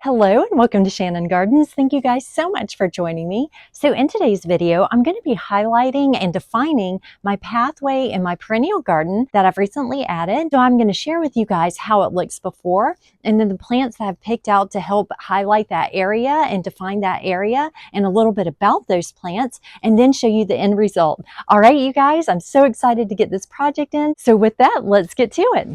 Hello and welcome to Shannon Gardens. Thank you guys so much for joining me. So in today's video, I'm going to be highlighting and defining my pathway in my perennial garden that I've recently added. So I'm going to share with you guys how it looks before and then the plants that I've picked out to help highlight that area and define that area and a little bit about those plants and then show you the end result. All right, you guys, I'm so excited to get this project in. So with that, let's get to it.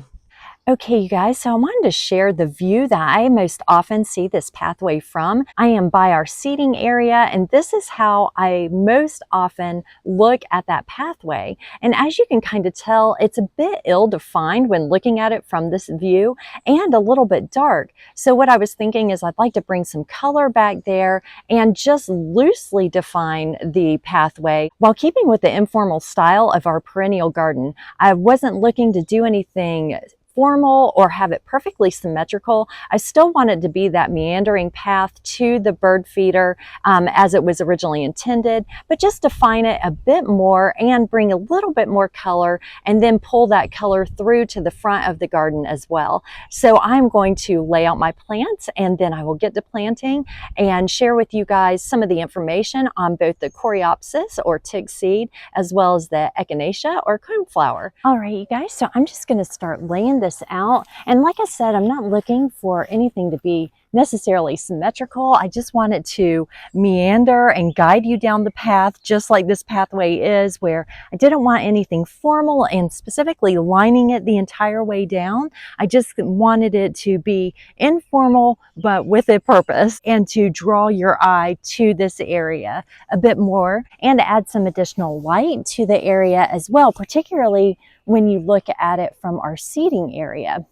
Okay, you guys, so I wanted to share the view that I most often see this pathway from. I am by our seating area, and this is how I most often look at that pathway. And as you can kind of tell, it's a bit ill-defined when looking at it from this view and a little bit dark. So what I was thinking is I'd like to bring some color back there and just loosely define the pathway while keeping with the informal style of our perennial garden. I wasn't looking to do anything formal or have it perfectly symmetrical. I still want it to be that meandering path to the bird feeder as it was originally intended, but just define it a bit more and bring a little bit more color and then pull that color through to the front of the garden as well. So I'm going to lay out my plants and then I will get to planting and share with you guys some of the information on both the coreopsis or tig seed as well as the echinacea or coneflower. All right, you guys, so I'm just going to start laying this out. And like I said, I'm not looking for anything to be necessarily symmetrical. I just wanted to meander and guide you down the path just like this pathway is, where I didn't want anything formal and specifically lining it the entire way down. I just wanted it to be informal but with a purpose and to draw your eye to this area a bit more and add some additional light to the area as well, particularly when you look at it from our seating area.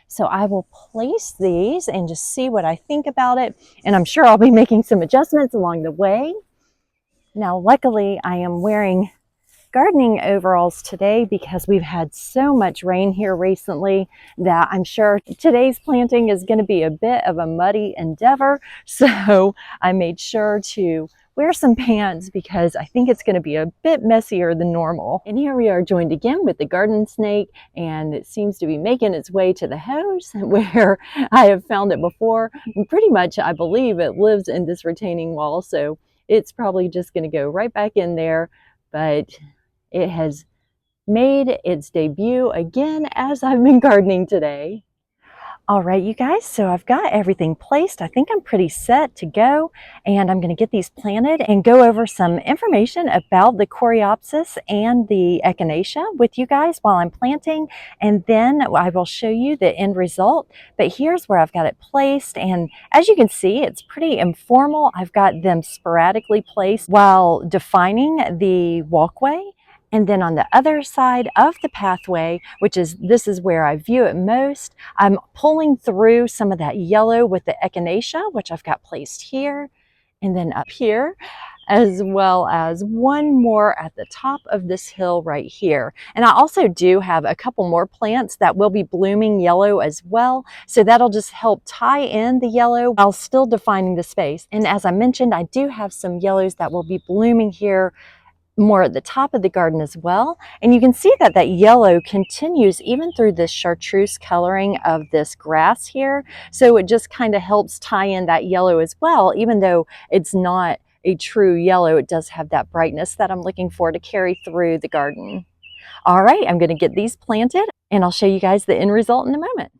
So I will place these and just see what I think about it. And I'm sure I'll be making some adjustments along the way. Now, luckily, I am wearing gardening overalls today because we've had so much rain here recently that I'm sure today's planting is going to be a bit of a muddy endeavor. So I made sure to wear some pants because I think it's going to be a bit messier than normal. And here we are joined again with the garden snake, and it seems to be making its way to the house where I have found it before. And pretty much, I believe it lives in this retaining wall, so it's probably just going to go right back in there. But it has made its debut again as I've been gardening today. All right, you guys, so I've got everything placed. I think I'm pretty set to go, and I'm going to get these planted and go over some information about the coreopsis and the echinacea with you guys while I'm planting, and then I will show you the end result. But here's where I've got it placed, and as you can see, it's pretty informal. I've got them sporadically placed while defining the walkway. And then on the other side of the pathway, this is where I view it most, I'm pulling through some of that yellow with the echinacea, which I've got placed here and then up here, as well as one more at the top of this hill right here. And I also do have a couple more plants that will be blooming yellow as well. So that'll just help tie in the yellow while still defining the space. And as I mentioned, I do have some yellows that will be blooming here more at the top of the garden as well. And you can see that that yellow continues even through this chartreuse coloring of this grass here. So it just kind of helps tie in that yellow as well. Even though it's not a true yellow, it does have that brightness that I'm looking for to carry through the garden. All right, I'm going to get these planted and I'll show you guys the end result in a moment.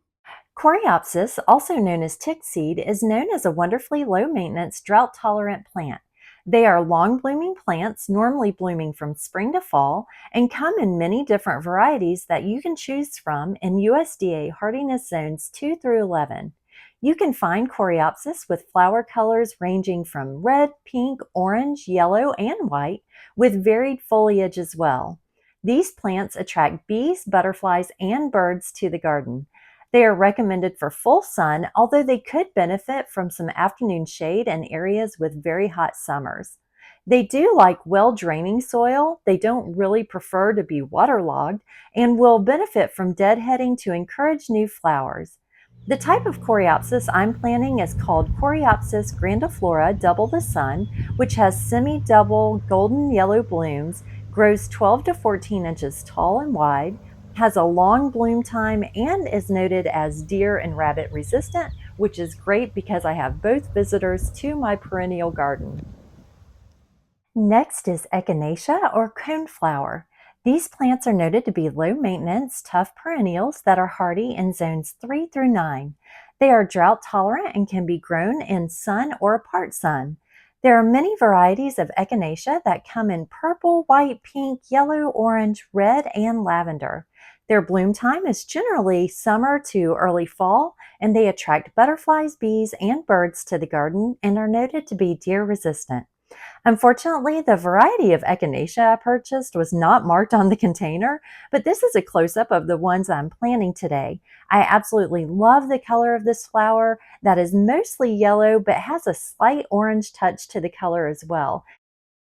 Coreopsis, also known as tick seed, is known as a wonderfully low-maintenance, drought-tolerant plant. They are long-blooming plants, normally blooming from spring to fall, and come in many different varieties that you can choose from in USDA hardiness zones 2 through 11. You can find coreopsis with flower colors ranging from red, pink, orange, yellow, and white, with varied foliage as well. These plants attract bees, butterflies, and birds to the garden. They are recommended for full sun, although they could benefit from some afternoon shade in areas with very hot summers. They do like well-draining soil. They don't really prefer to be waterlogged and will benefit from deadheading to encourage new flowers. The type of coreopsis I'm planting is called Coreopsis grandiflora double the sun, which has semi-double golden yellow blooms, grows 12 to 14 inches tall and wide, has a long bloom time, and is noted as deer and rabbit resistant, which is great because I have both visitors to my perennial garden. Next is echinacea or coneflower. These plants are noted to be low maintenance, tough perennials that are hardy in zones 3 through 9. They are drought tolerant and can be grown in sun or part sun. There are many varieties of echinacea that come in purple, white, pink, yellow, orange, red, and lavender. Their bloom time is generally summer to early fall, and they attract butterflies, bees, and birds to the garden and are noted to be deer resistant. Unfortunately, the variety of echinacea I purchased was not marked on the container, but this is a close-up of the ones I'm planting today. I absolutely love the color of this flower that is mostly yellow but has a slight orange touch to the color as well.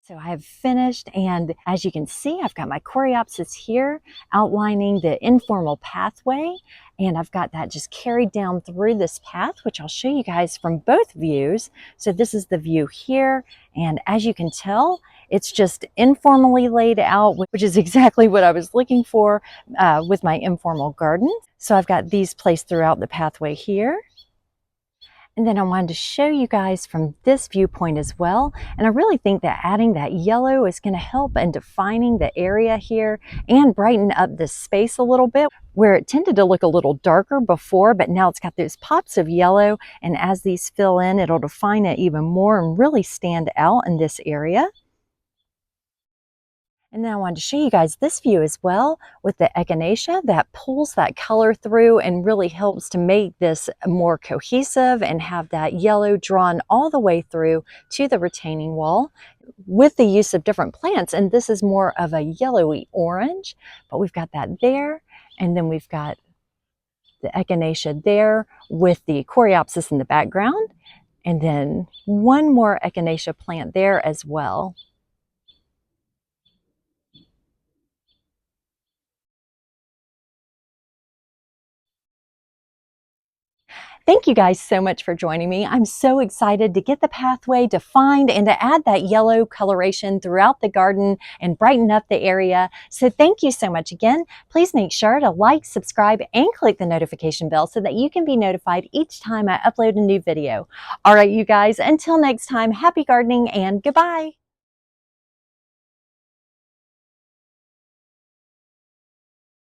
So I have finished, and as you can see, I've got my coreopsis here outlining the informal pathway, and I've got that just carried down through this path, which I'll show you guys from both views. So this is the view here, and as you can tell, it's just informally laid out, which is exactly what I was looking for with my informal garden. So I've got these placed throughout the pathway here. And then I wanted to show you guys from this viewpoint as well. And I really think that adding that yellow is going to help in defining the area here and brighten up this space a little bit, where it tended to look a little darker before, but now it's got those pops of yellow. And as these fill in, it'll define it even more and really stand out in this area. And then I wanted to show you guys this view as well with the echinacea that pulls that color through and really helps to make this more cohesive and have that yellow drawn all the way through to the retaining wall with the use of different plants. And this is more of a yellowy orange, but we've got that there. And then we've got the echinacea there with the coreopsis in the background. And then one more echinacea plant there as well. Thank you guys so much for joining me. I'm so excited to get the pathway defined and to add that yellow coloration throughout the garden and brighten up the area. So thank you so much again. Please make sure to like, subscribe, and click the notification bell so that you can be notified each time I upload a new video. All right, you guys, until next time, happy gardening and goodbye.